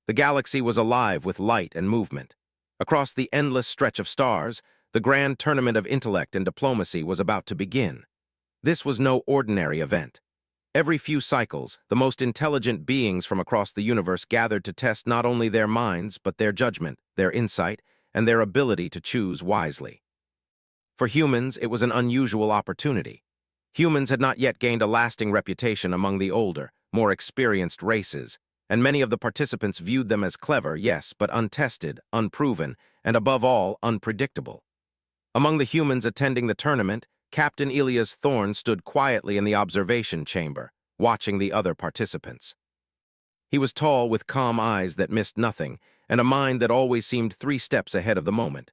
The galaxy was alive with light and movement. Across the endless stretch of stars, the grand tournament of intellect and diplomacy was about to begin. This was no ordinary event. Every few cycles, the most intelligent beings from across the universe gathered to test not only their minds, but their judgment, their insight, and their ability to choose wisely. For humans, it was an unusual opportunity. Humans had not yet gained a lasting reputation among the older, more experienced races, and many of the participants viewed them as clever, yes, but untested, unproven, and above all, unpredictable. Among the humans attending the tournament, Captain Elias Thorne stood quietly in the observation chamber, watching the other participants. He was tall, with calm eyes that missed nothing, and a mind that always seemed 3 steps ahead of the moment.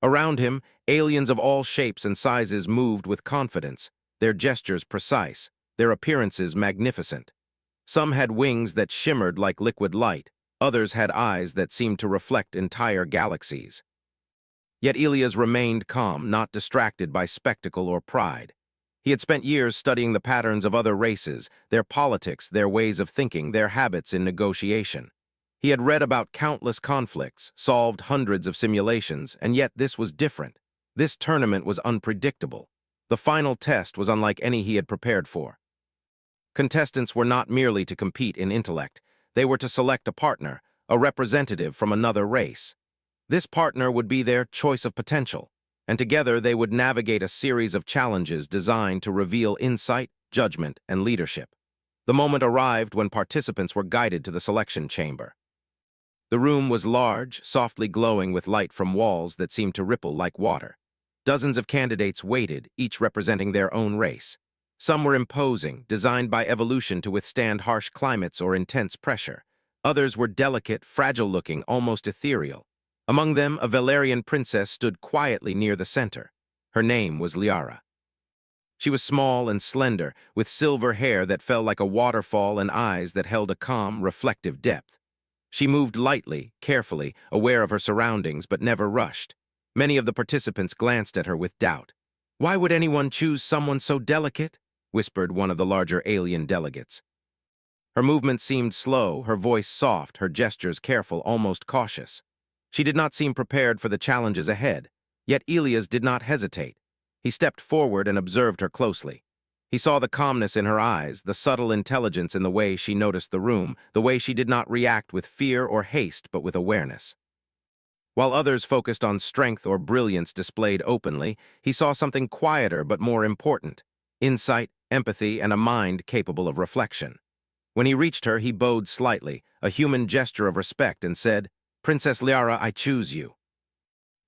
Around him, aliens of all shapes and sizes moved with confidence, their gestures precise, their appearances magnificent. Some had wings that shimmered like liquid light, others had eyes that seemed to reflect entire galaxies. Yet Elias remained calm, not distracted by spectacle or pride. He had spent years studying the patterns of other races, their politics, their ways of thinking, their habits in negotiation. He had read about countless conflicts, solved hundreds of simulations, and yet this was different. This tournament was unpredictable. The final test was unlike any he had prepared for. Contestants were not merely to compete in intellect. They were to select a partner, a representative from another race. This partner would be their choice of potential, and together they would navigate a series of challenges designed to reveal insight, judgment, and leadership. The moment arrived when participants were guided to the selection chamber. The room was large, softly glowing with light from walls that seemed to ripple like water. Dozens of candidates waited, each representing their own race. Some were imposing, designed by evolution to withstand harsh climates or intense pressure. Others were delicate, fragile-looking, almost ethereal. Among them, a Valerian princess stood quietly near the center. Her name was Liara. She was small and slender, with silver hair that fell like a waterfall and eyes that held a calm, reflective depth. She moved lightly, carefully, aware of her surroundings, but never rushed. Many of the participants glanced at her with doubt. "Why would anyone choose someone so delicate?" whispered one of the larger alien delegates. Her movement seemed slow, her voice soft, her gestures careful, almost cautious. She did not seem prepared for the challenges ahead, yet Elias did not hesitate. He stepped forward and observed her closely. He saw the calmness in her eyes, the subtle intelligence in the way she noticed the room, the way she did not react with fear or haste but with awareness. While others focused on strength or brilliance displayed openly, he saw something quieter but more important: insight, empathy, and a mind capable of reflection. When he reached her, he bowed slightly, a human gesture of respect, and said, "Princess Liara, I choose you."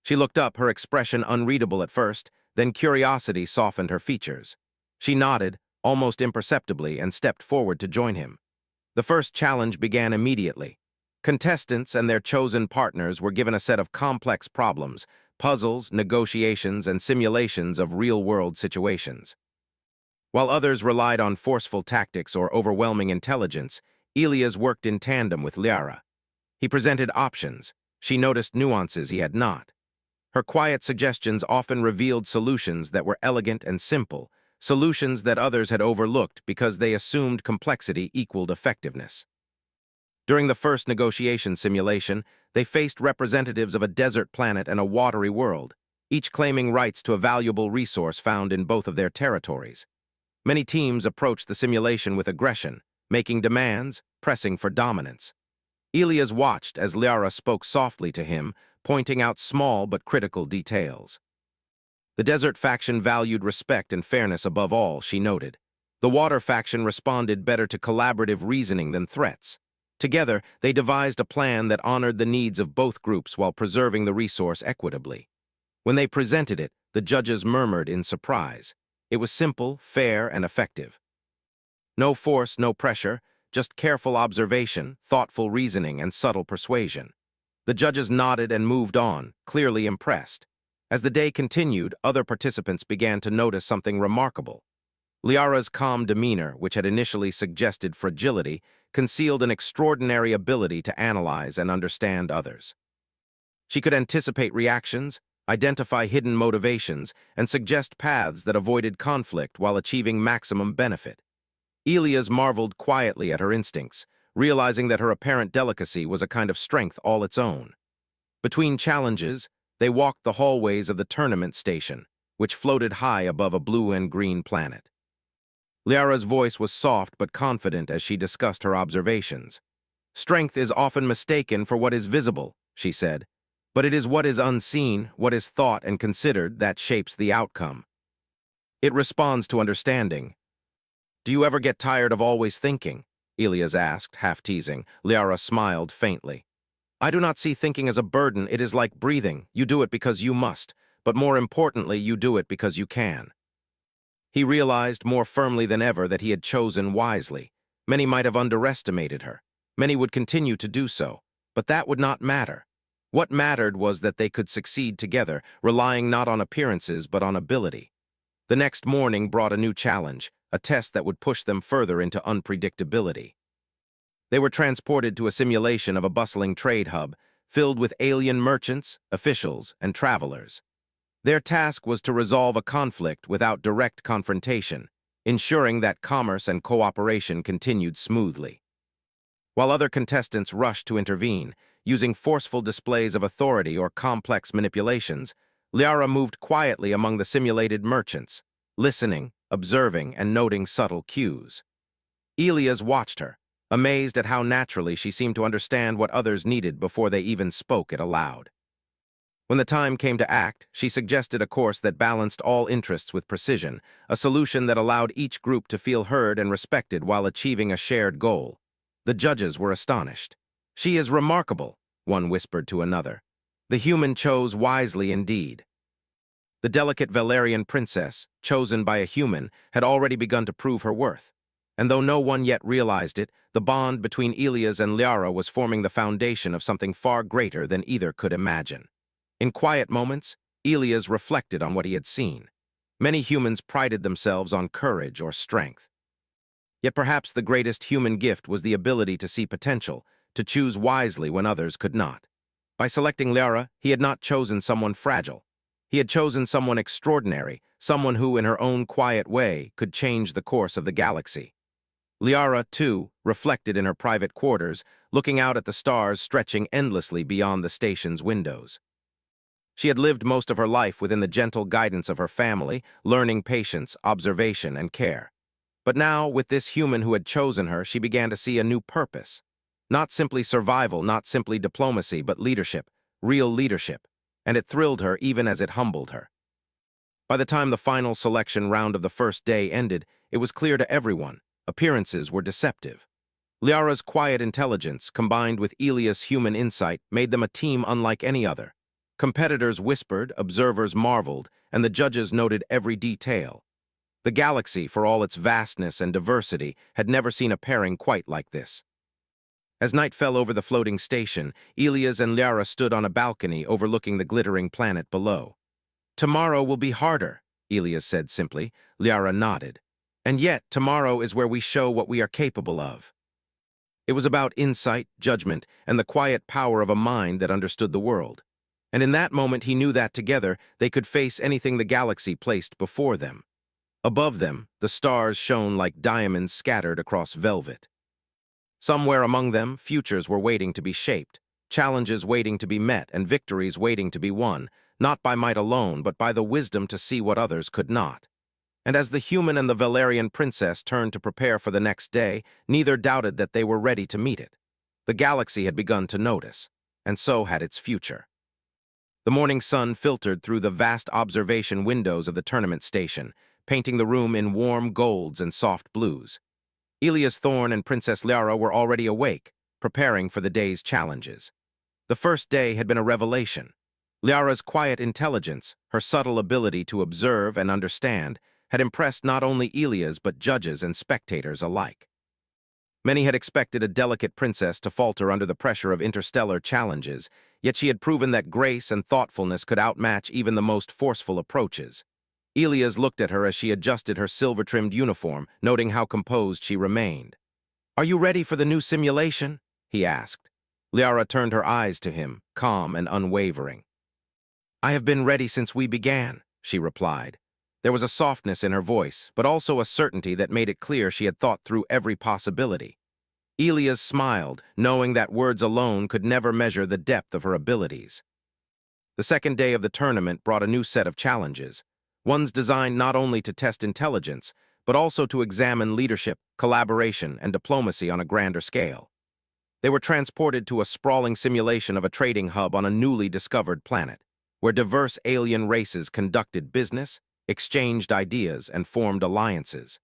She looked up, her expression unreadable at first, then curiosity softened her features. She nodded, almost imperceptibly, and stepped forward to join him. The first challenge began immediately. Contestants and their chosen partners were given a set of complex problems, puzzles, negotiations, and simulations of real-world situations. While others relied on forceful tactics or overwhelming intelligence, Elias worked in tandem with Liara. He presented options. She noticed nuances he had not. Her quiet suggestions often revealed solutions that were elegant and simple, solutions that others had overlooked because they assumed complexity equaled effectiveness. During the first negotiation simulation, they faced representatives of a desert planet and a watery world, each claiming rights to a valuable resource found in both of their territories. Many teams approached the simulation with aggression, making demands, pressing for dominance. Elias watched as Liara spoke softly to him, pointing out small but critical details. The desert faction valued respect and fairness above all, she noted. The water faction responded better to collaborative reasoning than threats. Together, they devised a plan that honored the needs of both groups while preserving the resource equitably. When they presented it, the judges murmured in surprise. It was simple, fair, and effective. No force, no pressure, just careful observation, thoughtful reasoning, and subtle persuasion. The judges nodded and moved on, clearly impressed. As the day continued, other participants began to notice something remarkable. Liara's calm demeanor, which had initially suggested fragility, concealed an extraordinary ability to analyze and understand others. She could anticipate reactions, identify hidden motivations, and suggest paths that avoided conflict while achieving maximum benefit. Elias marveled quietly at her instincts, realizing that her apparent delicacy was a kind of strength all its own. Between challenges, they walked the hallways of the tournament station, which floated high above a blue and green planet. Liara's voice was soft but confident as she discussed her observations. "Strength is often mistaken for what is visible," she said, "but it is what is unseen, what is thought and considered, that shapes the outcome. It responds to understanding." "Do you ever get tired of always thinking?" Elias asked, half teasing. Liara smiled faintly. "I do not see thinking as a burden. It is like breathing. You do it because you must, but more importantly, you do it because you can." He realized more firmly than ever that he had chosen wisely. Many might have underestimated her. Many would continue to do so, but that would not matter. What mattered was that they could succeed together, relying not on appearances but on ability. The next morning brought a new challenge, a test that would push them further into unpredictability. They were transported to a simulation of a bustling trade hub, filled with alien merchants, officials, and travelers. Their task was to resolve a conflict without direct confrontation, ensuring that commerce and cooperation continued smoothly. While other contestants rushed to intervene, using forceful displays of authority or complex manipulations, Liara moved quietly among the simulated merchants, listening, observing, and noting subtle cues. Elias watched her, amazed at how naturally she seemed to understand what others needed before they even spoke it aloud. When the time came to act, she suggested a course that balanced all interests with precision, a solution that allowed each group to feel heard and respected while achieving a shared goal. The judges were astonished. "She is remarkable," one whispered to another. "The human chose wisely indeed." The delicate Valerian princess, chosen by a human, had already begun to prove her worth. And though no one yet realized it, the bond between Elias and Liara was forming the foundation of something far greater than either could imagine. In quiet moments, Elias reflected on what he had seen. Many humans prided themselves on courage or strength. Yet perhaps the greatest human gift was the ability to see potential, to choose wisely when others could not. By selecting Liara, he had not chosen someone fragile. He had chosen someone extraordinary, someone who, in her own quiet way, could change the course of the galaxy. Liara, too, reflected in her private quarters, looking out at the stars stretching endlessly beyond the station's windows. She had lived most of her life within the gentle guidance of her family, learning patience, observation, and care. But now, with this human who had chosen her, she began to see a new purpose. Not simply survival, not simply diplomacy, but leadership, real leadership. And it thrilled her even as it humbled her. By the time the final selection round of the first day ended, it was clear to everyone, appearances were deceptive. Liara's quiet intelligence, combined with Elias' human insight, made them a team unlike any other. Competitors whispered, observers marveled, and the judges noted every detail. The galaxy, for all its vastness and diversity, had never seen a pairing quite like this. As night fell over the floating station, Elias and Liara stood on a balcony overlooking the glittering planet below. "Tomorrow will be harder," Elias said simply. Liara nodded. "And yet, tomorrow is where we show what we are capable of." It was about insight, judgment, and the quiet power of a mind that understood the world. And in that moment he knew that together they could face anything the galaxy placed before them. Above them, the stars shone like diamonds scattered across velvet. Somewhere among them, futures were waiting to be shaped, challenges waiting to be met, and victories waiting to be won, not by might alone, but by the wisdom to see what others could not. And as the human and the Valerian princess turned to prepare for the next day, neither doubted that they were ready to meet it. The galaxy had begun to notice, and so had its future. The morning sun filtered through the vast observation windows of the tournament station, painting the room in warm golds and soft blues. Elias Thorne and Princess Liara were already awake, preparing for the day's challenges. The first day had been a revelation. Liara's quiet intelligence, her subtle ability to observe and understand, had impressed not only Elias but judges and spectators alike. Many had expected a delicate princess to falter under the pressure of interstellar challenges, yet she had proven that grace and thoughtfulness could outmatch even the most forceful approaches. Elias looked at her as she adjusted her silver-trimmed uniform, noting how composed she remained. "Are you ready for the new simulation?" he asked. Liara turned her eyes to him, calm and unwavering. "I have been ready since we began," she replied. There was a softness in her voice, but also a certainty that made it clear she had thought through every possibility. Elias smiled, knowing that words alone could never measure the depth of her abilities. The second day of the tournament brought a new set of challenges, ones designed not only to test intelligence, but also to examine leadership, collaboration, and diplomacy on a grander scale. They were transported to a sprawling simulation of a trading hub on a newly discovered planet, where diverse alien races conducted business, exchanged ideas, and formed alliances.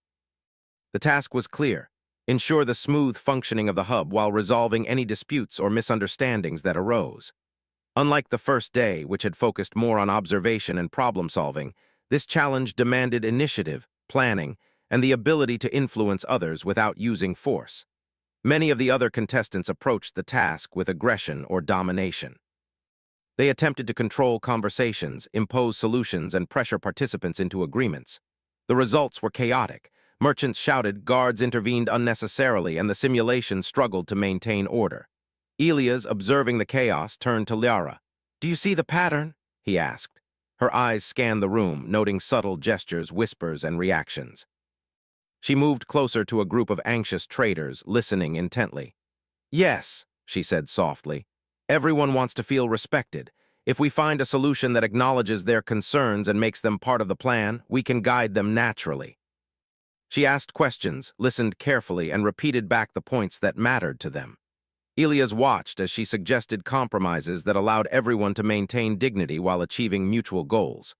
The task was clear: ensure the smooth functioning of the hub while resolving any disputes or misunderstandings that arose. Unlike the first day, which had focused more on observation and problem-solving, this challenge demanded initiative, planning, and the ability to influence others without using force. Many of the other contestants approached the task with aggression or domination. They attempted to control conversations, impose solutions, and pressure participants into agreements. The results were chaotic. Merchants shouted, guards intervened unnecessarily, and the simulation struggled to maintain order. Elias, observing the chaos, turned to Liara. "Do you see the pattern?" he asked. Her eyes scanned the room, noting subtle gestures, whispers, and reactions. She moved closer to a group of anxious traders, listening intently. "Yes," she said softly. "Everyone wants to feel respected. If we find a solution that acknowledges their concerns and makes them part of the plan, we can guide them naturally." She asked questions, listened carefully, and repeated back the points that mattered to them. Elias watched as she suggested compromises that allowed everyone to maintain dignity while achieving mutual goals.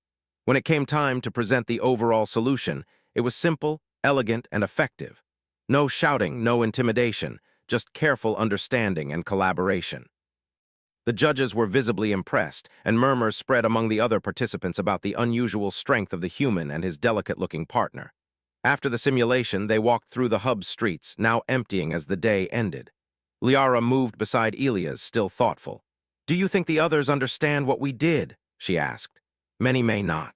When it came time to present the overall solution, it was simple, elegant, and effective. No shouting, no intimidation, just careful understanding and collaboration. The judges were visibly impressed, and murmurs spread among the other participants about the unusual strength of the human and his delicate-looking partner. After the simulation, they walked through the hub's streets, now emptying as the day ended. Liara moved beside Elias, still thoughtful. "Do you think the others understand what we did?" she asked. "Many may not.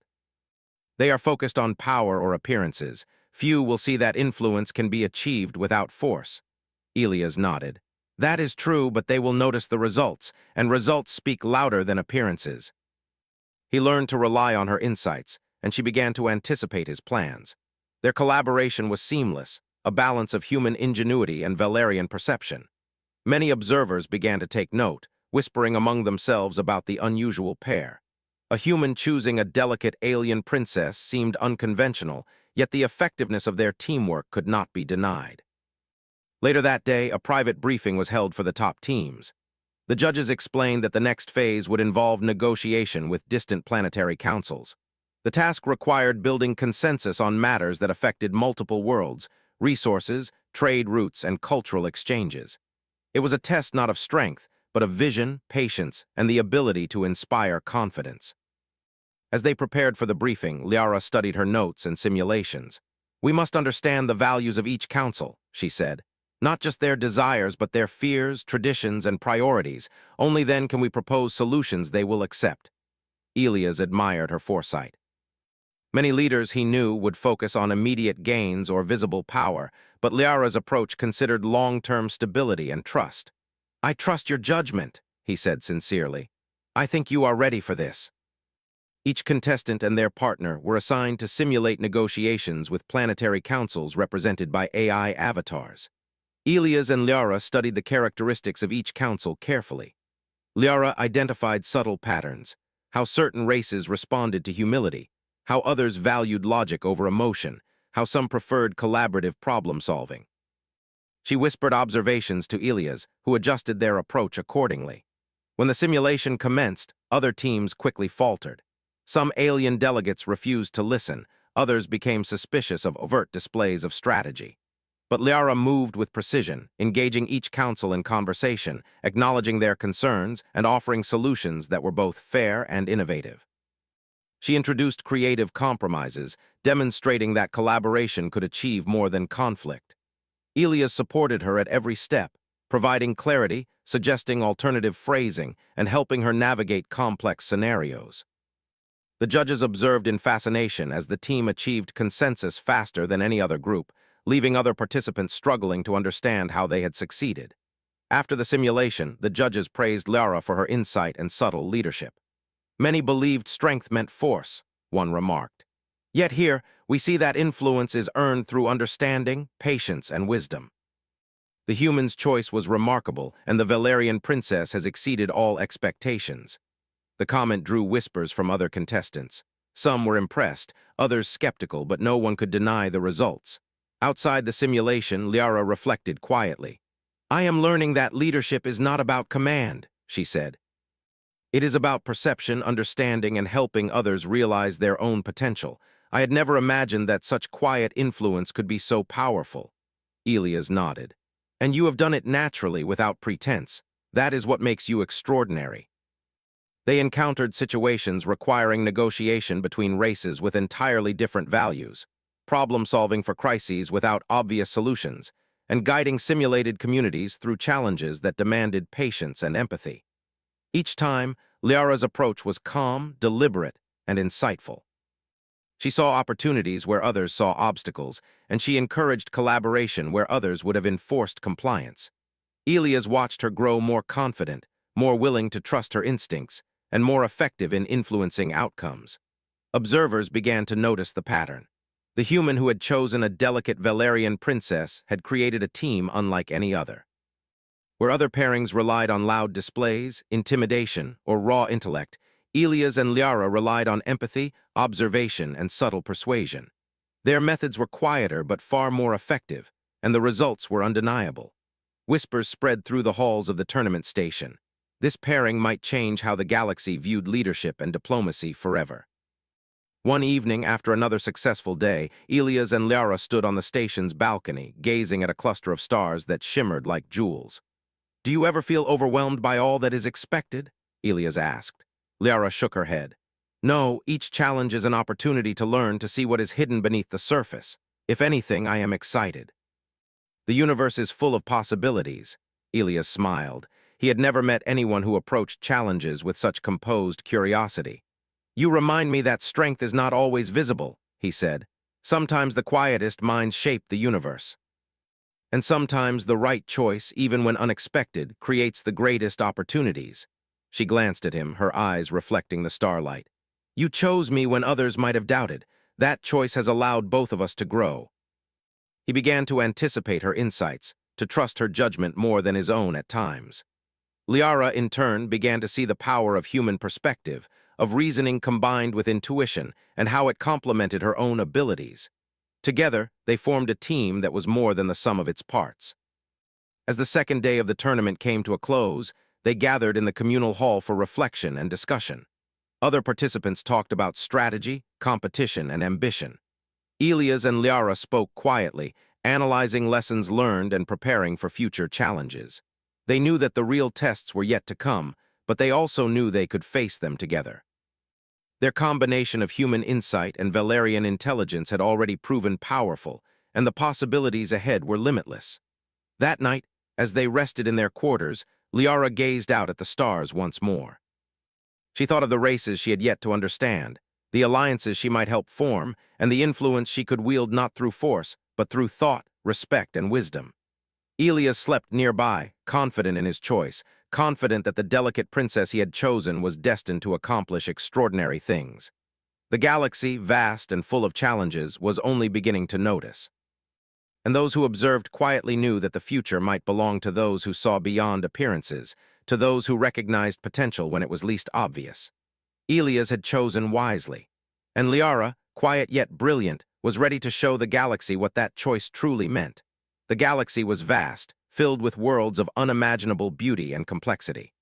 They are focused on power or appearances. Few will see that influence can be achieved without force." Elias nodded. "That is true, but they will notice the results, and results speak louder than appearances." He learned to rely on her insights, and she began to anticipate his plans. Their collaboration was seamless, a balance of human ingenuity and Valerian perception. Many observers began to take note, whispering among themselves about the unusual pair. A human choosing a delicate alien princess seemed unconventional, yet the effectiveness of their teamwork could not be denied. Later that day, a private briefing was held for the top teams. The judges explained that the next phase would involve negotiation with distant planetary councils. The task required building consensus on matters that affected multiple worlds, resources, trade routes, and cultural exchanges. It was a test not of strength, but of vision, patience, and the ability to inspire confidence. As they prepared for the briefing, Liara studied her notes and simulations. "We must understand the values of each council," she said. "Not just their desires, but their fears, traditions, and priorities. Only then can we propose solutions they will accept." Elias admired her foresight. Many leaders he knew would focus on immediate gains or visible power, but Liara's approach considered long-term stability and trust. "I trust your judgment," he said sincerely. "I think you are ready for this." Each contestant and their partner were assigned to simulate negotiations with planetary councils represented by AI avatars. Elias and Liara studied the characteristics of each council carefully. Liara identified subtle patterns: how certain races responded to humility, how others valued logic over emotion, how some preferred collaborative problem-solving. She whispered observations to Elias, who adjusted their approach accordingly. When the simulation commenced, other teams quickly faltered. Some alien delegates refused to listen, others became suspicious of overt displays of strategy. But Liara moved with precision, engaging each council in conversation, acknowledging their concerns, and offering solutions that were both fair and innovative. She introduced creative compromises, demonstrating that collaboration could achieve more than conflict. Elias supported her at every step, providing clarity, suggesting alternative phrasing, and helping her navigate complex scenarios. The judges observed in fascination as the team achieved consensus faster than any other group, leaving other participants struggling to understand how they had succeeded. After the simulation, the judges praised Liara for her insight and subtle leadership. "Many believed strength meant force," one remarked. "Yet here, we see that influence is earned through understanding, patience, and wisdom." The human's choice was remarkable, and the Valerian princess has exceeded all expectations. The comment drew whispers from other contestants. Some were impressed, others skeptical, but no one could deny the results. Outside the simulation, Liara reflected quietly. "I am learning that leadership is not about command," she said. "It is about perception, understanding, and helping others realize their own potential. I had never imagined that such quiet influence could be so powerful." Elias nodded. "And you have done it naturally, without pretense. That is what makes you extraordinary." They encountered situations requiring negotiation between races with entirely different values, problem-solving for crises without obvious solutions, and guiding simulated communities through challenges that demanded patience and empathy. Each time, Liara's approach was calm, deliberate, and insightful. She saw opportunities where others saw obstacles, and she encouraged collaboration where others would have enforced compliance. Elias watched her grow more confident, more willing to trust her instincts, and more effective in influencing outcomes. Observers began to notice the pattern. The human who had chosen a delicate Valerian princess had created a team unlike any other. Where other pairings relied on loud displays, intimidation, or raw intellect, Elias and Liara relied on empathy, observation, and subtle persuasion. Their methods were quieter but far more effective, and the results were undeniable. Whispers spread through the halls of the tournament station. This pairing might change how the galaxy viewed leadership and diplomacy forever. One evening, after another successful day, Elias and Liara stood on the station's balcony, gazing at a cluster of stars that shimmered like jewels. "Do you ever feel overwhelmed by all that is expected?" Elias asked. Liara shook her head. "No, each challenge is an opportunity to learn, to see what is hidden beneath the surface. If anything, I am excited." "The universe is full of possibilities." Elias smiled. He had never met anyone who approached challenges with such composed curiosity. "You remind me that strength is not always visible," he said. "Sometimes the quietest minds shape the universe. And sometimes the right choice, even when unexpected, creates the greatest opportunities." She glanced at him, her eyes reflecting the starlight. "You chose me when others might have doubted. That choice has allowed both of us to grow." He began to anticipate her insights, to trust her judgment more than his own at times. Liara, in turn, began to see the power of human perspective, of reasoning combined with intuition, and how it complemented her own abilities. Together, they formed a team that was more than the sum of its parts. As the second day of the tournament came to a close, they gathered in the communal hall for reflection and discussion. Other participants talked about strategy, competition, and ambition. Elias and Liara spoke quietly, analyzing lessons learned and preparing for future challenges. They knew that the real tests were yet to come, but they also knew they could face them together. Their combination of human insight and Valerian intelligence had already proven powerful, and the possibilities ahead were limitless. That night, as they rested in their quarters, Liara gazed out at the stars once more. She thought of the races she had yet to understand, the alliances she might help form, and the influence she could wield not through force, but through thought, respect, and wisdom. Elias slept nearby, confident in his choice, confident that the delicate princess he had chosen was destined to accomplish extraordinary things. The galaxy, vast and full of challenges, was only beginning to notice. And those who observed quietly knew that the future might belong to those who saw beyond appearances, to those who recognized potential when it was least obvious. Elias had chosen wisely, and Liara, quiet yet brilliant, was ready to show the galaxy what that choice truly meant. The galaxy was vast, filled with worlds of unimaginable beauty and complexity.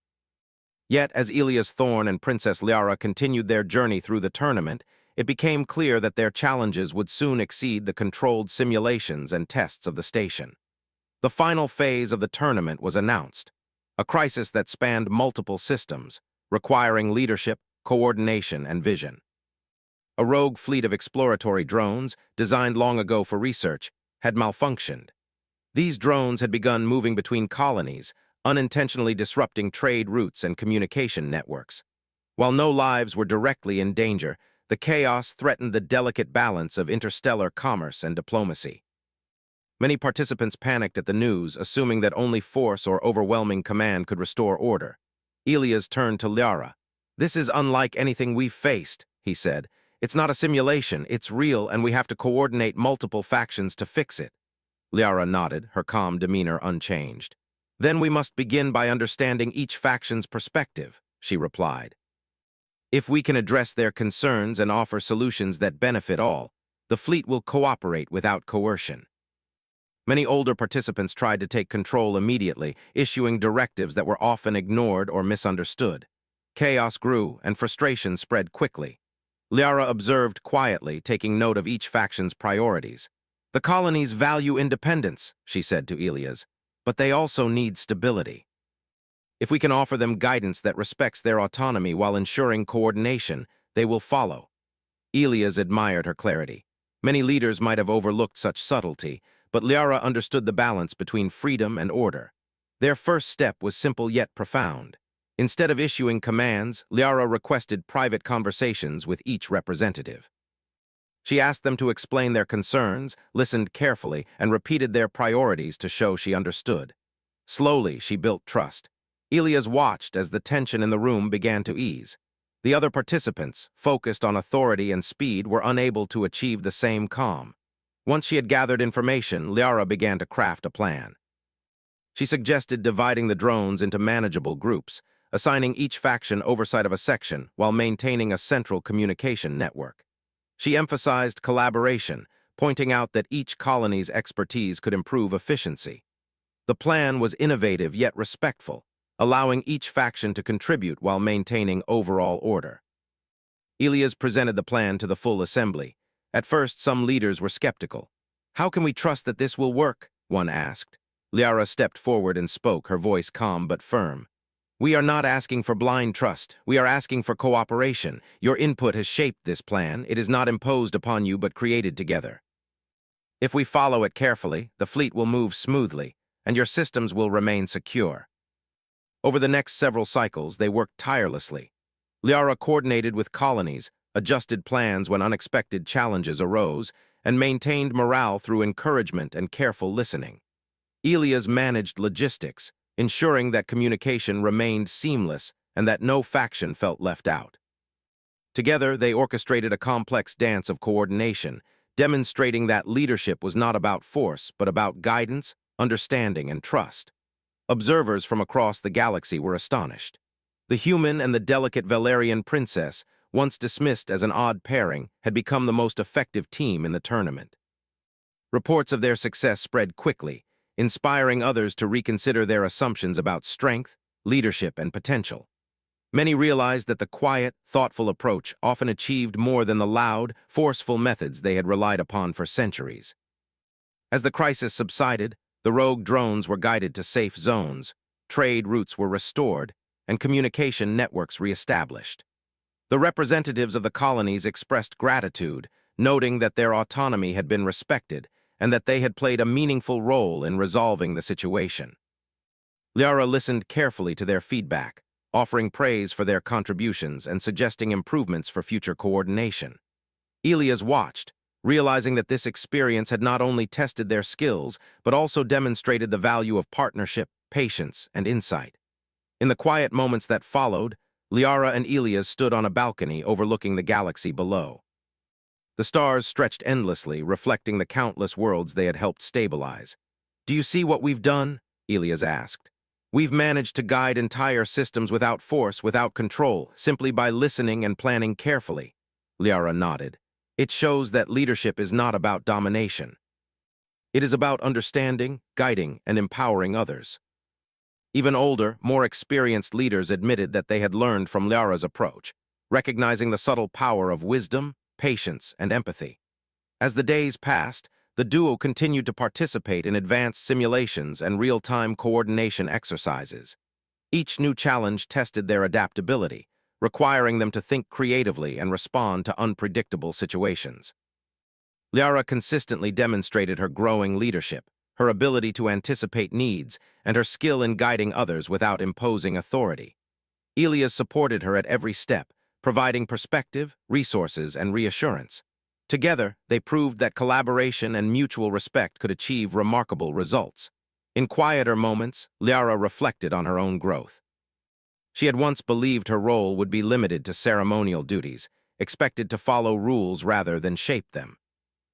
Yet, as Elias Thorne and Princess Liara continued their journey through the tournament, it became clear that their challenges would soon exceed the controlled simulations and tests of the station. The final phase of the tournament was announced, a crisis that spanned multiple systems, requiring leadership, coordination, and vision. A rogue fleet of exploratory drones, designed long ago for research, had malfunctioned. These drones had begun moving between colonies, unintentionally disrupting trade routes and communication networks. While no lives were directly in danger, the chaos threatened the delicate balance of interstellar commerce and diplomacy. Many participants panicked at the news, assuming that only force or overwhelming command could restore order. Elias turned to Liara. "This is unlike anything we've faced," he said. "It's not a simulation, it's real, and we have to coordinate multiple factions to fix it." Liara nodded, her calm demeanor unchanged. Then we must begin by understanding each faction's perspective, she replied. If we can address their concerns and offer solutions that benefit all, the fleet will cooperate without coercion. Many older participants tried to take control immediately, issuing directives that were often ignored or misunderstood. Chaos grew, and frustration spread quickly. Liara observed quietly, taking note of each faction's priorities. The colonies value independence, she said to Elias, but they also need stability. If we can offer them guidance that respects their autonomy while ensuring coordination, they will follow. Elias admired her clarity. Many leaders might have overlooked such subtlety, but Liara understood the balance between freedom and order. Their first step was simple yet profound. Instead of issuing commands, Liara requested private conversations with each representative. She asked them to explain their concerns, listened carefully, and repeated their priorities to show she understood. Slowly, she built trust. Elias watched as the tension in the room began to ease. The other participants, focused on authority and speed, were unable to achieve the same calm. Once she had gathered information, Liara began to craft a plan. She suggested dividing the drones into manageable groups, assigning each faction oversight of a section while maintaining a central communication network. She emphasized collaboration, pointing out that each colony's expertise could improve efficiency. The plan was innovative yet respectful, allowing each faction to contribute while maintaining overall order. Elias presented the plan to the full assembly. At first, some leaders were skeptical. "How can we trust that this will work?" one asked. Liara stepped forward and spoke, her voice calm but firm. "We are not asking for blind trust. We are asking for cooperation. Your input has shaped this plan. It is not imposed upon you but created together. If we follow it carefully, the fleet will move smoothly, and your systems will remain secure." Over the next several cycles, they worked tirelessly. Liara coordinated with colonies, adjusted plans when unexpected challenges arose, and maintained morale through encouragement and careful listening. Elias managed logistics, ensuring that communication remained seamless and that no faction felt left out. Together, they orchestrated a complex dance of coordination, demonstrating that leadership was not about force, but about guidance, understanding, and trust. Observers from across the galaxy were astonished. The human and the delicate Valerian princess, once dismissed as an odd pairing, had become the most effective team in the tournament. Reports of their success spread quickly, inspiring others to reconsider their assumptions about strength, leadership, and potential. Many realized that the quiet, thoughtful approach often achieved more than the loud, forceful methods they had relied upon for centuries. As the crisis subsided, the rogue drones were guided to safe zones, trade routes were restored, and communication networks reestablished. The representatives of the colonies expressed gratitude, noting that their autonomy had been respected and that they had played a meaningful role in resolving the situation. Liara listened carefully to their feedback, offering praise for their contributions and suggesting improvements for future coordination. Elias watched, realizing that this experience had not only tested their skills, but also demonstrated the value of partnership, patience, and insight. In the quiet moments that followed, Liara and Elias stood on a balcony overlooking the galaxy below. The stars stretched endlessly, reflecting the countless worlds they had helped stabilize. "Do you see what we've done?" Elias asked. "We've managed to guide entire systems without force, without control, simply by listening and planning carefully." Liara nodded. "It shows that leadership is not about domination. It is about understanding, guiding, and empowering others." Even older, more experienced leaders admitted that they had learned from Liara's approach, recognizing the subtle power of wisdom, patience, and empathy. As the days passed, the duo continued to participate in advanced simulations and real-time coordination exercises. Each new challenge tested their adaptability, requiring them to think creatively and respond to unpredictable situations. Liara consistently demonstrated her growing leadership, her ability to anticipate needs, and her skill in guiding others without imposing authority. Elias supported her at every step, providing perspective, resources, and reassurance. Together, they proved that collaboration and mutual respect could achieve remarkable results. In quieter moments, Liara reflected on her own growth. She had once believed her role would be limited to ceremonial duties, expected to follow rules rather than shape them.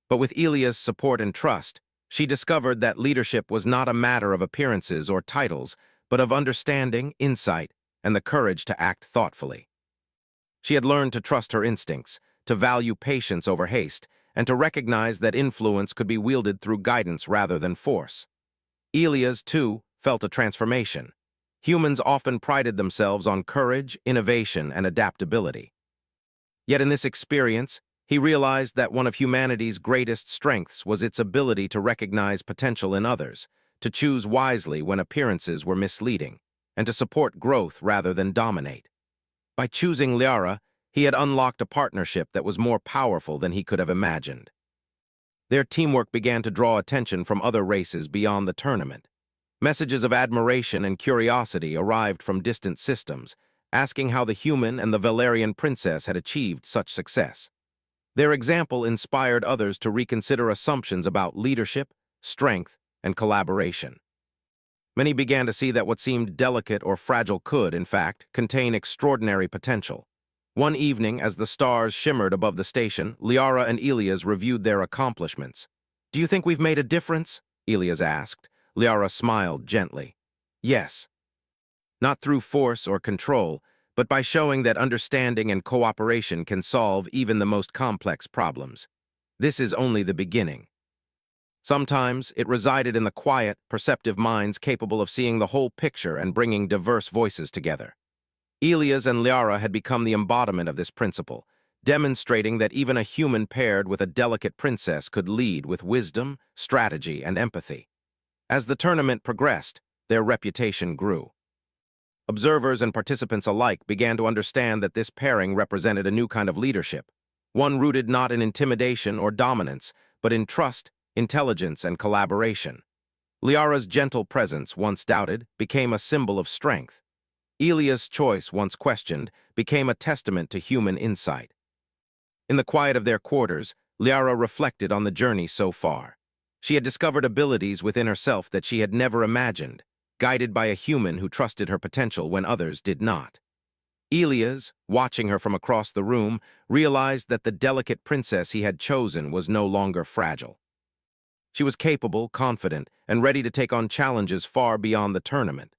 But with Elia's support and trust, She discovered that leadership was not a matter of appearances or titles, but of understanding, insight, and the courage to act thoughtfully. She had learned to trust her instincts, to value patience over haste, and to recognize that influence could be wielded through guidance rather than force. Elias, too, felt a transformation. Humans often prided themselves on courage, innovation, and adaptability. Yet in this experience, he realized that one of humanity's greatest strengths was its ability to recognize potential in others, to choose wisely when appearances were misleading, and to support growth rather than dominate. By choosing Liara, he had unlocked a partnership that was more powerful than he could have imagined. Their teamwork began to draw attention from other races beyond the tournament. Messages of admiration and curiosity arrived from distant systems, asking how the human and the Valerian princess had achieved such success. Their example inspired others to reconsider assumptions about leadership, strength, and collaboration. Many began to see that what seemed delicate or fragile could, in fact, contain extraordinary potential. One evening, as the stars shimmered above the station, Liara and Elias reviewed their accomplishments. "Do you think we've made a difference?" Elias asked. Liara smiled gently. "Yes. Not through force or control, but by showing that understanding and cooperation can solve even the most complex problems. This is only the beginning." Sometimes it resided in the quiet, perceptive minds capable of seeing the whole picture and bringing diverse voices together. Elias and Liara had become the embodiment of this principle, demonstrating that even a human paired with a delicate princess could lead with wisdom, strategy, and empathy. As the tournament progressed, their reputation grew. Observers and participants alike began to understand that this pairing represented a new kind of leadership, one rooted not in intimidation or dominance, but in trust, intelligence, and collaboration. Liara's gentle presence, once doubted, became a symbol of strength. Elias' choice, once questioned, became a testament to human insight. In the quiet of their quarters, Liara reflected on the journey so far. She had discovered abilities within herself that she had never imagined, guided by a human who trusted her potential when others did not. Elias, watching her from across the room, realized that the delicate princess he had chosen was no longer fragile. She was capable, confident, and ready to take on challenges far beyond the tournament.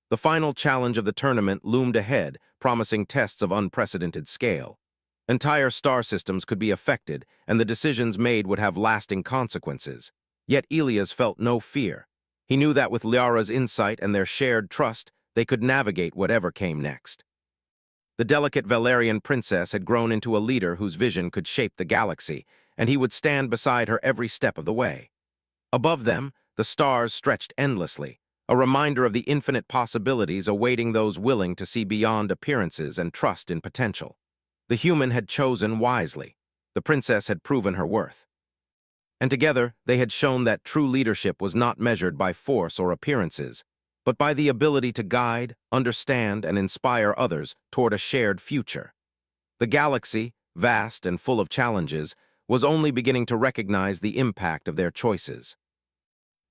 The final challenge of the tournament loomed ahead, promising tests of unprecedented scale. Entire star systems could be affected, and the decisions made would have lasting consequences. Yet Elias felt no fear. He knew that with Liara's insight and their shared trust, they could navigate whatever came next. The delicate Valerian princess had grown into a leader whose vision could shape the galaxy, and he would stand beside her every step of the way. Above them, the stars stretched endlessly, a reminder of the infinite possibilities awaiting those willing to see beyond appearances and trust in potential. The human had chosen wisely. The princess had proven her worth. And together, they had shown that true leadership was not measured by force or appearances, but by the ability to guide, understand, and inspire others toward a shared future. The galaxy, vast and full of challenges, was only beginning to recognize the impact of their choices.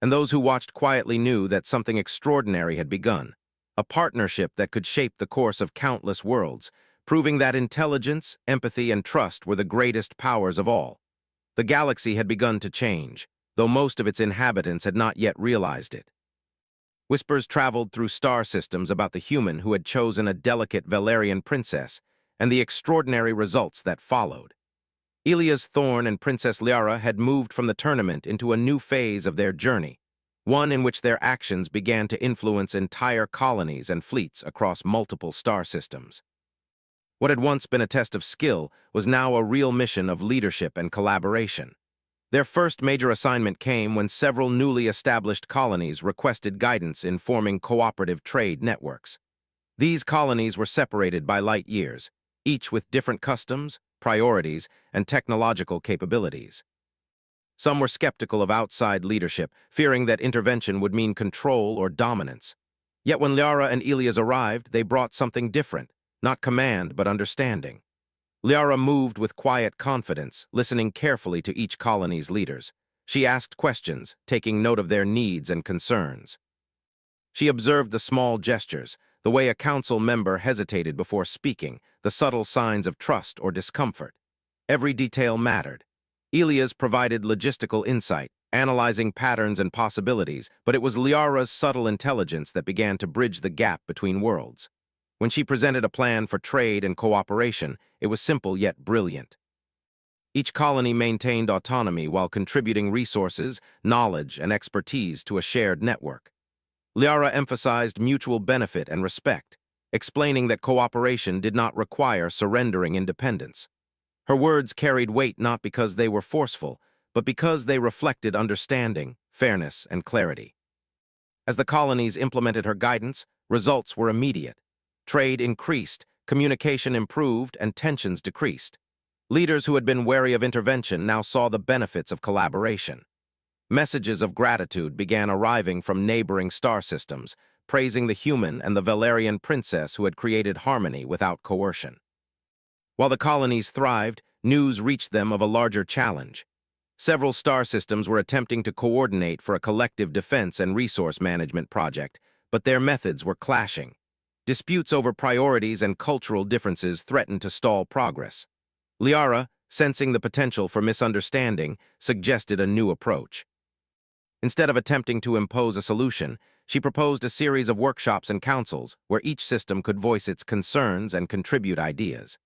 And those who watched quietly knew that something extraordinary had begun, a partnership that could shape the course of countless worlds, proving that intelligence, empathy, and trust were the greatest powers of all. The galaxy had begun to change, though most of its inhabitants had not yet realized it. Whispers traveled through star systems about the human who had chosen a delicate Valerian princess and the extraordinary results that followed. Elias Thorne and Princess Liara had moved from the tournament into a new phase of their journey, one in which their actions began to influence entire colonies and fleets across multiple star systems. What had once been a test of skill was now a real mission of leadership and collaboration. Their first major assignment came when several newly established colonies requested guidance in forming cooperative trade networks. These colonies were separated by light years, each with different customs, priorities, and technological capabilities. Some were skeptical of outside leadership, fearing that intervention would mean control or dominance. Yet when Liara and Elias arrived, they brought something different, not command but understanding. Liara moved with quiet confidence, listening carefully to each colony's leaders. She asked questions, taking note of their needs and concerns. She observed the small gestures, the way a council member hesitated before speaking, the subtle signs of trust or discomfort. Every detail mattered. Elias provided logistical insight, analyzing patterns and possibilities, but it was Liara's subtle intelligence that began to bridge the gap between worlds. When she presented a plan for trade and cooperation, it was simple yet brilliant. Each colony maintained autonomy while contributing resources, knowledge, and expertise to a shared network. Liara emphasized mutual benefit and respect, explaining that cooperation did not require surrendering independence. Her words carried weight not because they were forceful, but because they reflected understanding, fairness, and clarity. As the colonies implemented her guidance, results were immediate. Trade increased, communication improved, and tensions decreased. Leaders who had been wary of intervention now saw the benefits of collaboration. Messages of gratitude began arriving from neighboring star systems, praising the human and the Valerian princess who had created harmony without coercion. While the colonies thrived, news reached them of a larger challenge. Several star systems were attempting to coordinate for a collective defense and resource management project, but their methods were clashing. Disputes over priorities and cultural differences threatened to stall progress. Liara, sensing the potential for misunderstanding, suggested a new approach. Instead of attempting to impose a solution, she proposed a series of workshops and councils where each system could voice its concerns and contribute ideas.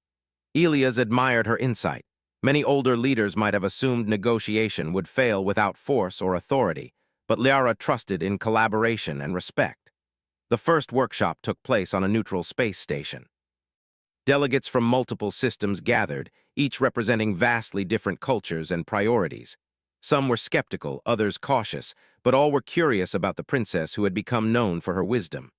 Elias admired her insight. Many older leaders might have assumed negotiation would fail without force or authority, but Liara trusted in collaboration and respect. The first workshop took place on a neutral space station. Delegates from multiple systems gathered, each representing vastly different cultures and priorities. Some were skeptical, others cautious, but all were curious about the princess who had become known for her wisdom.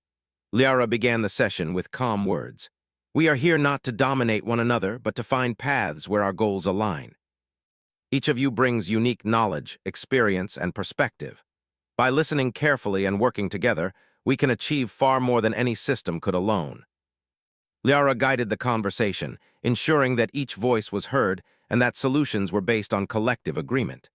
Liara began the session with calm words. "We are here not to dominate one another, but to find paths where our goals align. Each of you brings unique knowledge, experience, and perspective. By listening carefully and working together, we can achieve far more than any system could alone." Liara guided the conversation, ensuring that each voice was heard and that solutions were based on collective agreement.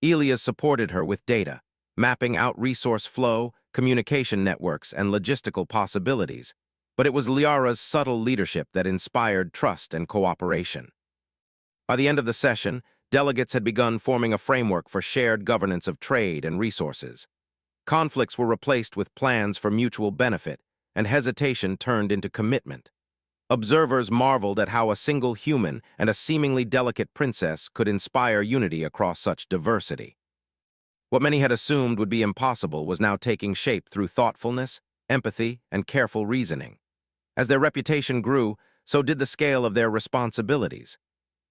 Elias supported her with data, mapping out resource flow, communication networks, and logistical possibilities, but it was Liara's subtle leadership that inspired trust and cooperation. By the end of the session, delegates had begun forming a framework for shared governance of trade and resources. Conflicts were replaced with plans for mutual benefit, and hesitation turned into commitment. Observers marveled at how a single human and a seemingly delicate princess could inspire unity across such diversity. What many had assumed would be impossible was now taking shape through thoughtfulness, empathy, and careful reasoning. As their reputation grew, so did the scale of their responsibilities.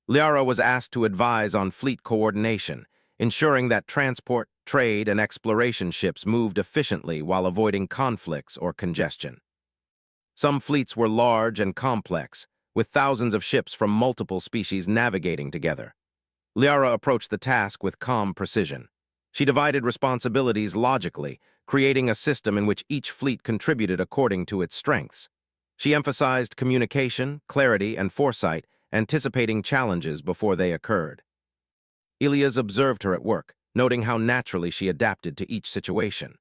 Liara was asked to advise on fleet coordination, ensuring that transport, trade, and exploration ships moved efficiently while avoiding conflicts or congestion. Some fleets were large and complex, with thousands of ships from multiple species navigating together. Liara approached the task with calm precision. She divided responsibilities logically, creating a system in which each fleet contributed according to its strengths. She emphasized communication, clarity, and foresight, anticipating challenges before they occurred. Elias observed her at work, noting how naturally she adapted to each situation.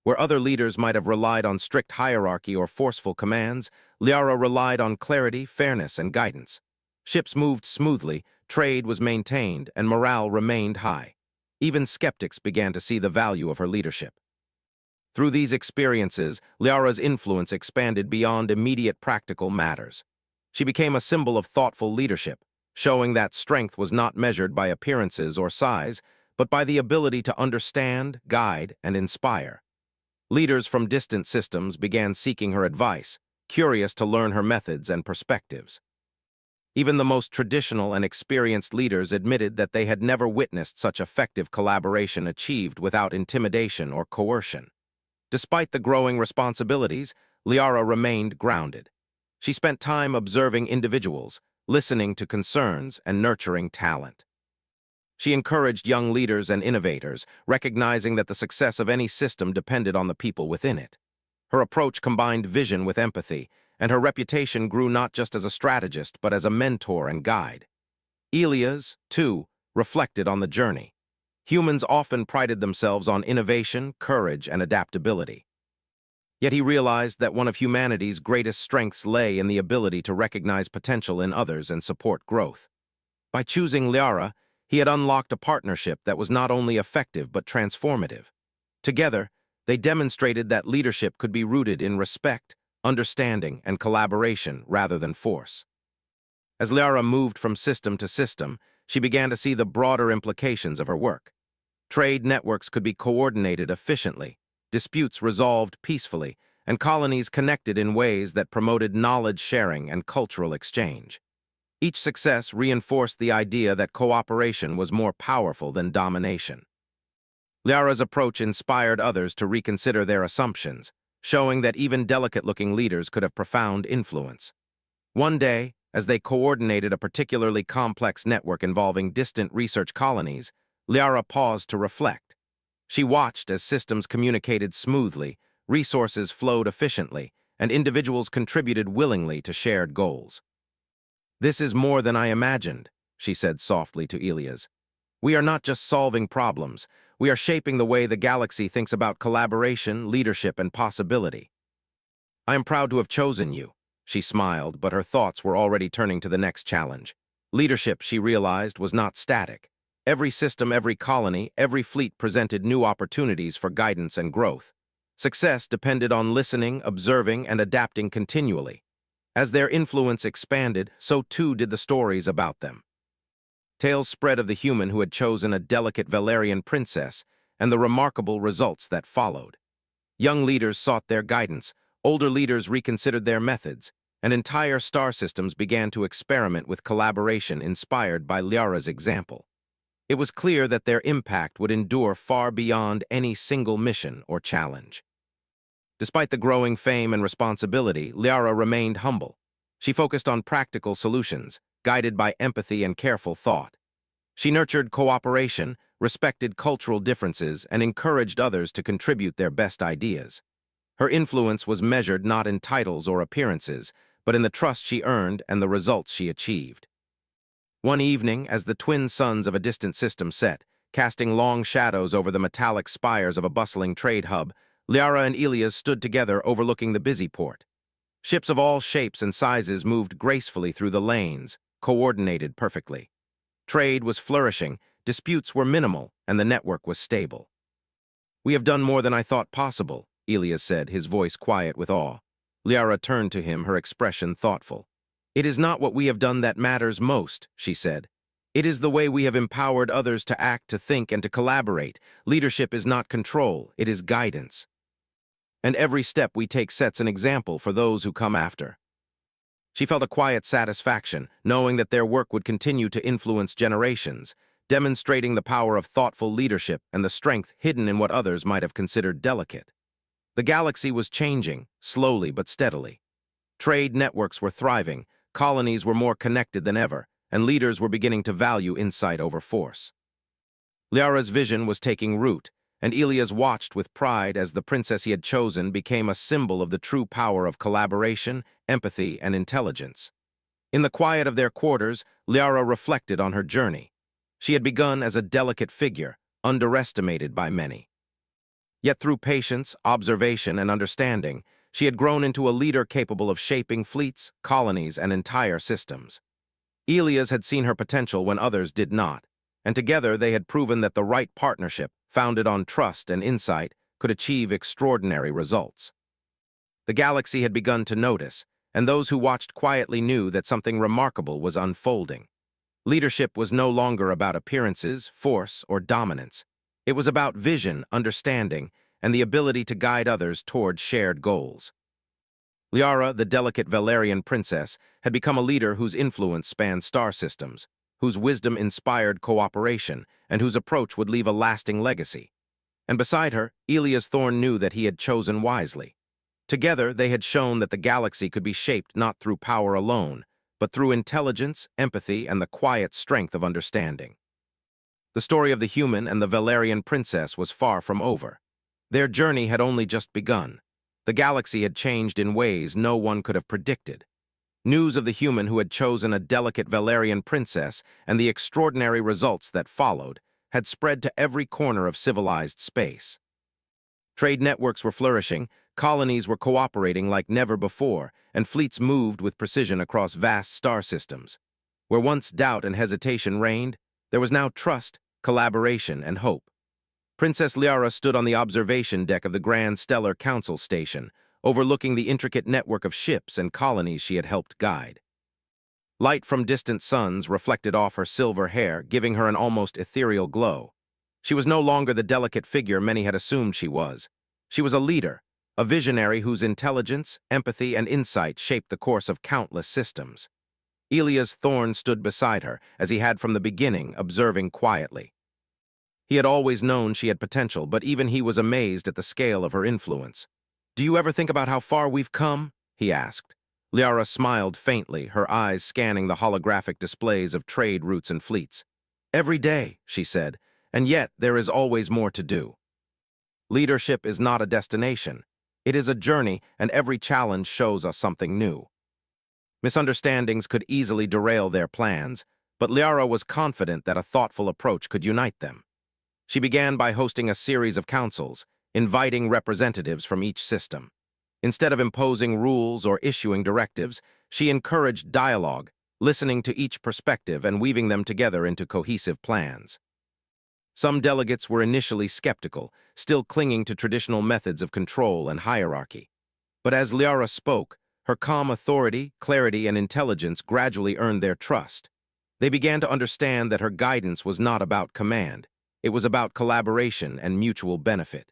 Where other leaders might have relied on strict hierarchy or forceful commands, Liara relied on clarity, fairness, and guidance. Ships moved smoothly, trade was maintained, and morale remained high. Even skeptics began to see the value of her leadership. Through these experiences, Liara's influence expanded beyond immediate practical matters. She became a symbol of thoughtful leadership, showing that strength was not measured by appearances or size, but by the ability to understand, guide, and inspire. Leaders from distant systems began seeking her advice, curious to learn her methods and perspectives. Even the most traditional and experienced leaders admitted that they had never witnessed such effective collaboration achieved without intimidation or coercion. Despite the growing responsibilities, Liara remained grounded. She spent time observing individuals, listening to concerns, and nurturing talent. She encouraged young leaders and innovators, recognizing that the success of any system depended on the people within it. Her approach combined vision with empathy, and her reputation grew not just as a strategist, but as a mentor and guide. Elias, too, reflected on the journey. Humans often prided themselves on innovation, courage, and adaptability. Yet he realized that one of humanity's greatest strengths lay in the ability to recognize potential in others and support growth. By choosing Liara, He had unlocked a partnership that was not only effective but transformative. Together, they demonstrated that leadership could be rooted in respect, understanding, and collaboration rather than force. As Liara moved from system to system, she began to see the broader implications of her work. Trade networks could be coordinated efficiently, disputes resolved peacefully, and colonies connected in ways that promoted knowledge sharing and cultural exchange. Each success reinforced the idea that cooperation was more powerful than domination. Liara's approach inspired others to reconsider their assumptions, showing that even delicate-looking leaders could have profound influence. One day, as they coordinated a particularly complex network involving distant research colonies, Liara paused to reflect. She watched as systems communicated smoothly, resources flowed efficiently, and individuals contributed willingly to shared goals. "This is more than I imagined," she said softly to Elias. "We are not just solving problems, we are shaping the way the galaxy thinks about collaboration, leadership, and possibility." "I am proud to have chosen you," she smiled, but her thoughts were already turning to the next challenge. Leadership, she realized, was not static. Every system, every colony, every fleet presented new opportunities for guidance and growth. Success depended on listening, observing, and adapting continually. As their influence expanded, so too did the stories about them. Tales spread of the human who had chosen a delicate Valerian princess and the remarkable results that followed. Young leaders sought their guidance, older leaders reconsidered their methods, and entire star systems began to experiment with collaboration inspired by Liara's example. It was clear that their impact would endure far beyond any single mission or challenge. Despite the growing fame and responsibility, Liara remained humble. She focused on practical solutions, guided by empathy and careful thought. She nurtured cooperation, respected cultural differences, and encouraged others to contribute their best ideas. Her influence was measured not in titles or appearances, but in the trust she earned and the results she achieved. One evening, as the twin suns of a distant system set, casting long shadows over the metallic spires of a bustling trade hub, Liara and Elias stood together overlooking the busy port. Ships of all shapes and sizes moved gracefully through the lanes, coordinated perfectly. Trade was flourishing, disputes were minimal, and the network was stable. "We have done more than I thought possible," Elias said, his voice quiet with awe. Liara turned to him, her expression thoughtful. "It is not what we have done that matters most," she said. "It is the way we have empowered others to act, to think, and to collaborate. Leadership is not control, it is guidance. And every step we take sets an example for those who come after." She felt a quiet satisfaction, knowing that their work would continue to influence generations, demonstrating the power of thoughtful leadership and the strength hidden in what others might have considered delicate. The galaxy was changing, slowly but steadily. Trade networks were thriving, colonies were more connected than ever, and leaders were beginning to value insight over force. Liara's vision was taking root, and Elias watched with pride as the princess he had chosen became a symbol of the true power of collaboration, empathy, and intelligence. In the quiet of their quarters, Liara reflected on her journey. She had begun as a delicate figure, underestimated by many. Yet through patience, observation, and understanding, she had grown into a leader capable of shaping fleets, colonies, and entire systems. Elias had seen her potential when others did not, and together they had proven that the right partnership, founded on trust and insight, could achieve extraordinary results. The galaxy had begun to notice, and those who watched quietly knew that something remarkable was unfolding. Leadership was no longer about appearances, force, or dominance. It was about vision, understanding, and the ability to guide others toward shared goals. Liara, the delicate Valerian princess, had become a leader whose influence spanned star systems, whose wisdom inspired cooperation, and whose approach would leave a lasting legacy. And beside her, Elias Thorne knew that he had chosen wisely. Together, they had shown that the galaxy could be shaped not through power alone, but through intelligence, empathy, and the quiet strength of understanding. The story of the human and the Valerian princess was far from over. Their journey had only just begun. The galaxy had changed in ways no one could have predicted. News of the human who had chosen a delicate Valerian princess and the extraordinary results that followed had spread to every corner of civilized space. Trade networks were flourishing, colonies were cooperating like never before, and fleets moved with precision across vast star systems. Where once doubt and hesitation reigned, There was now trust, collaboration, and hope. Princess Liara stood on the observation deck of the Grand Stellar Council Station, overlooking the intricate network of ships and colonies she had helped guide. Light from distant suns reflected off her silver hair, giving her an almost ethereal glow. She was no longer the delicate figure many had assumed she was. She was a leader, a visionary whose intelligence, empathy, and insight shaped the course of countless systems. Elias Thorne stood beside her, as he had from the beginning, observing quietly. He had always known she had potential, but even he was amazed at the scale of her influence. "Do you ever think about how far we've come?" he asked. Liara smiled faintly, her eyes scanning the holographic displays of trade routes and fleets. "Every day," she said, "and yet there is always more to do." Leadership is not a destination. It is a journey, and every challenge shows us something new. Misunderstandings could easily derail their plans, but Liara was confident that a thoughtful approach could unite them. She began by hosting a series of councils, inviting representatives from each system. Instead of imposing rules or issuing directives, she encouraged dialogue, listening to each perspective and weaving them together into cohesive plans. Some delegates were initially skeptical, still clinging to traditional methods of control and hierarchy. But as Liara spoke, her calm authority, clarity, and intelligence gradually earned their trust. They began to understand that her guidance was not about command. It was about collaboration and mutual benefit.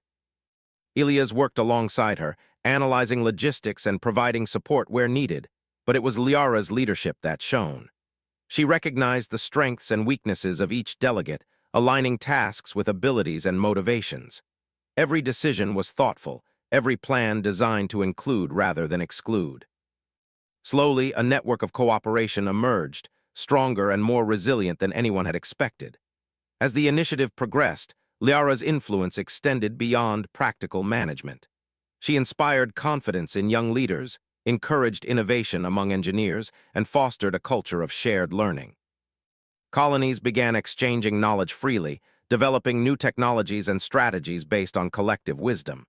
Elias worked alongside her, analyzing logistics and providing support where needed, but it was Liara's leadership that shone. She recognized the strengths and weaknesses of each delegate, aligning tasks with abilities and motivations. Every decision was thoughtful, every plan designed to include rather than exclude. Slowly, a network of cooperation emerged, stronger and more resilient than anyone had expected. As the initiative progressed, Liara's influence extended beyond practical management. She inspired confidence in young leaders, encouraged innovation among engineers, and fostered a culture of shared learning. Colonies began exchanging knowledge freely, developing new technologies and strategies based on collective wisdom.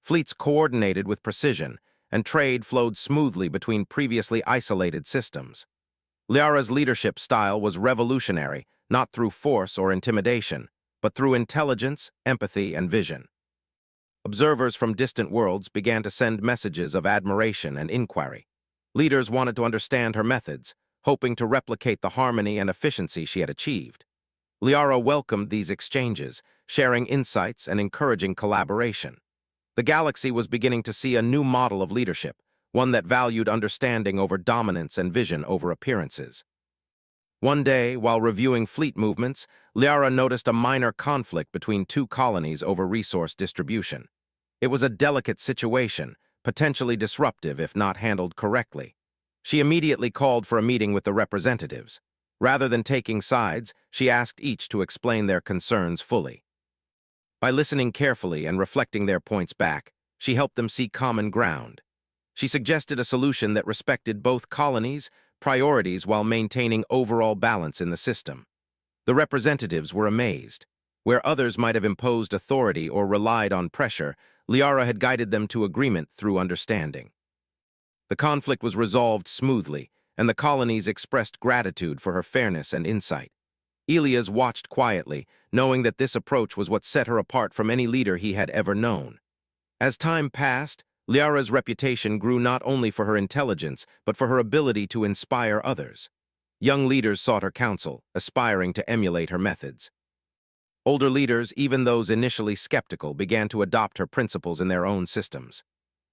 Fleets coordinated with precision, and trade flowed smoothly between previously isolated systems. Liara's leadership style was revolutionary, not through force or intimidation, but through intelligence, empathy, and vision. Observers from distant worlds began to send messages of admiration and inquiry. Leaders wanted to understand her methods, hoping to replicate the harmony and efficiency she had achieved. Liara welcomed these exchanges, sharing insights and encouraging collaboration. The galaxy was beginning to see a new model of leadership, one that valued understanding over dominance and vision over appearances. One day, while reviewing fleet movements, Liara noticed a minor conflict between two colonies over resource distribution. It was a delicate situation, potentially disruptive if not handled correctly. She immediately called for a meeting with the representatives. Rather than taking sides, she asked each to explain their concerns fully. By listening carefully and reflecting their points back, she helped them see common ground. She suggested a solution that respected both colonies' priorities while maintaining overall balance in the system. The representatives were amazed. Where others might have imposed authority or relied on pressure, Liara had guided them to agreement through understanding. The conflict was resolved smoothly, and the colonies expressed gratitude for her fairness and insight. Elias watched quietly, knowing that this approach was what set her apart from any leader he had ever known. As time passed, Liara's reputation grew not only for her intelligence, but for her ability to inspire others. Young leaders sought her counsel, aspiring to emulate her methods. Older leaders, even those initially skeptical, began to adopt her principles in their own systems.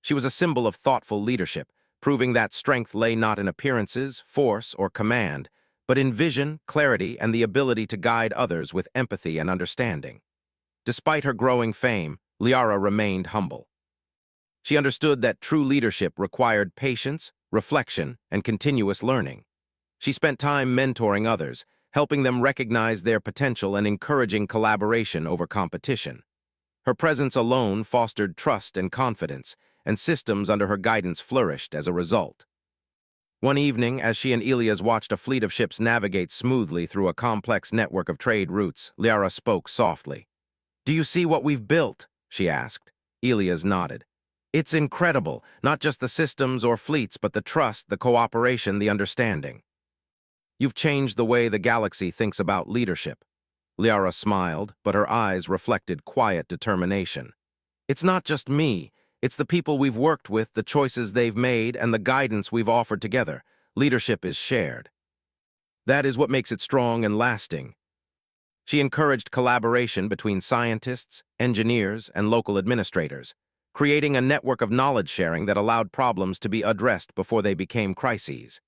She was a symbol of thoughtful leadership, proving that strength lay not in appearances, force, or command, but in vision, clarity, and the ability to guide others with empathy and understanding. Despite her growing fame, Liara remained humble. She understood that true leadership required patience, reflection, and continuous learning. She spent time mentoring others, helping them recognize their potential and encouraging collaboration over competition. Her presence alone fostered trust and confidence, and systems under her guidance flourished as a result. One evening, as she and Elias watched a fleet of ships navigate smoothly through a complex network of trade routes, Liara spoke softly. "Do you see what we've built?" she asked. Elias nodded. "It's incredible, not just the systems or fleets, but the trust, the cooperation, the understanding." You've changed the way the galaxy thinks about leadership. Liara smiled, but her eyes reflected quiet determination. It's not just me. It's the people we've worked with, the choices they've made, and the guidance we've offered together. Leadership is shared. That is what makes it strong and lasting. She encouraged collaboration between scientists, engineers, and local administrators, creating a network of knowledge sharing that allowed problems to be addressed before they became crises.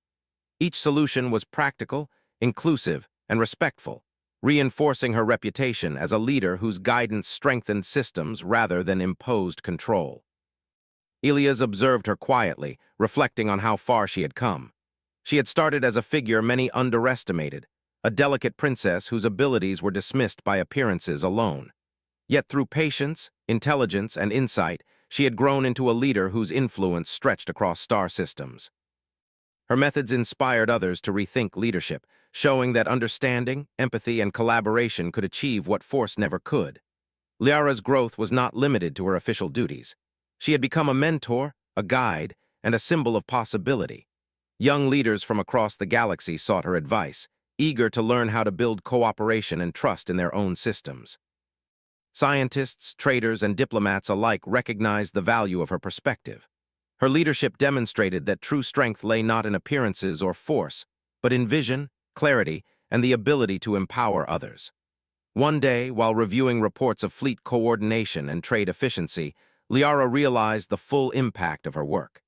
Each solution was practical, inclusive, and respectful, reinforcing her reputation as a leader whose guidance strengthened systems rather than imposed control. Elias observed her quietly, reflecting on how far she had come. She had started as a figure many underestimated, a delicate princess whose abilities were dismissed by appearances alone. Yet through patience, intelligence, and insight, she had grown into a leader whose influence stretched across star systems. Her methods inspired others to rethink leadership, showing that understanding, empathy, and collaboration could achieve what force never could. Liara's growth was not limited to her official duties. She had become a mentor, a guide, and a symbol of possibility. Young leaders from across the galaxy sought her advice, eager to learn how to build cooperation and trust in their own systems. Scientists, traders, and diplomats alike recognized the value of her perspective. Her leadership demonstrated that true strength lay not in appearances or force, but in vision, clarity, and the ability to empower others. One day, while reviewing reports of fleet coordination and trade efficiency, Liara realized the full impact of her work.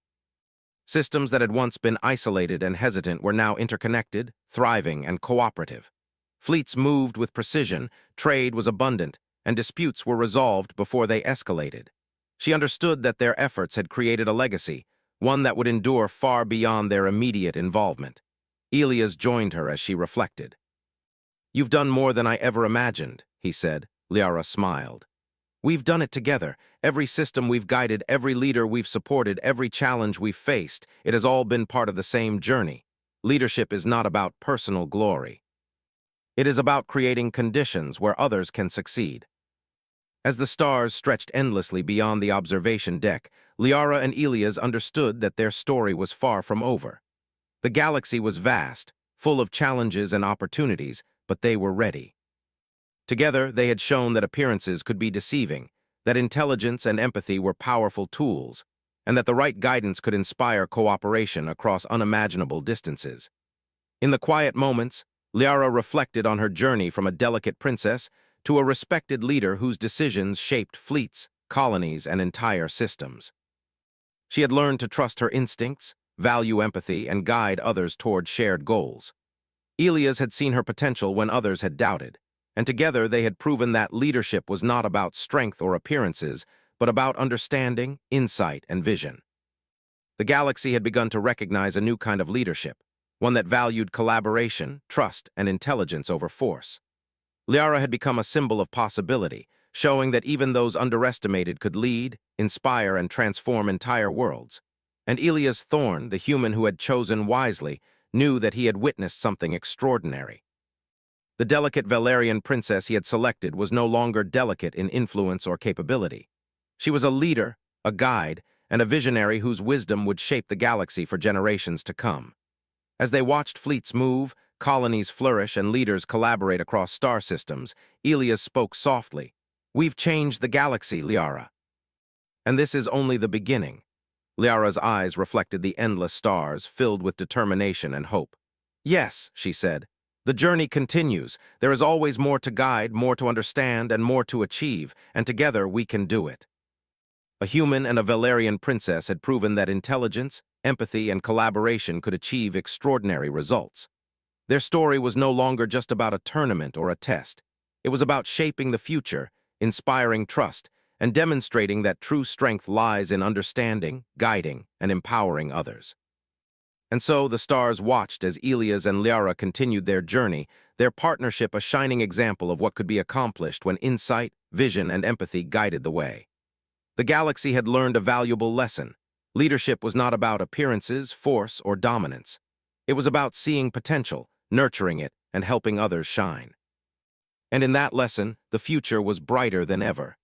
Systems that had once been isolated and hesitant were now interconnected, thriving, and cooperative. Fleets moved with precision, trade was abundant, and disputes were resolved before they escalated. She understood that their efforts had created a legacy, one that would endure far beyond their immediate involvement. Elias joined her as she reflected. "You've done more than I ever imagined," he said. Liara smiled. "We've done it together. Every system we've guided, every leader we've supported, every challenge we've faced, it has all been part of the same journey. Leadership is not about personal glory. It is about creating conditions where others can succeed." As the stars stretched endlessly beyond the observation deck, Liara and Elias understood that their story was far from over. The galaxy was vast, full of challenges and opportunities, but they were ready. Together, they had shown that appearances could be deceiving, that intelligence and empathy were powerful tools, and that the right guidance could inspire cooperation across unimaginable distances. In the quiet moments, Liara reflected on her journey from a delicate princess to a respected leader whose decisions shaped fleets, colonies, and entire systems. She had learned to trust her instincts, value empathy, and guide others toward shared goals. Elias had seen her potential when others had doubted, and together they had proven that leadership was not about strength or appearances, but about understanding, insight, and vision. The galaxy had begun to recognize a new kind of leadership, one that valued collaboration, trust, and intelligence over force. Liara had become a symbol of possibility, showing that even those underestimated could lead, inspire, and transform entire worlds. And Elias Thorne, the human who had chosen wisely, knew that he had witnessed something extraordinary. The delicate Valerian princess he had selected was no longer delicate in influence or capability. She was a leader, a guide, and a visionary whose wisdom would shape the galaxy for generations to come. As they watched fleets move, colonies flourish, and leaders collaborate across star systems, Elias spoke softly. "We've changed the galaxy, Liara. And this is only the beginning." Liara's eyes reflected the endless stars, filled with determination and hope. "Yes," she said, "the journey continues. There is always more to guide, more to understand, and more to achieve, and together we can do it." A human and a Valerian princess had proven that intelligence, empathy, and collaboration could achieve extraordinary results. Their story was no longer just about a tournament or a test. It was about shaping the future, inspiring trust, and demonstrating that true strength lies in understanding, guiding, and empowering others. And so the stars watched as Elias and Liara continued their journey, their partnership a shining example of what could be accomplished when insight, vision, and empathy guided the way. The galaxy had learned a valuable lesson. Leadership was not about appearances, force, or dominance. It was about seeing potential, nurturing it, and helping others shine. And in that lesson, the future was brighter than ever.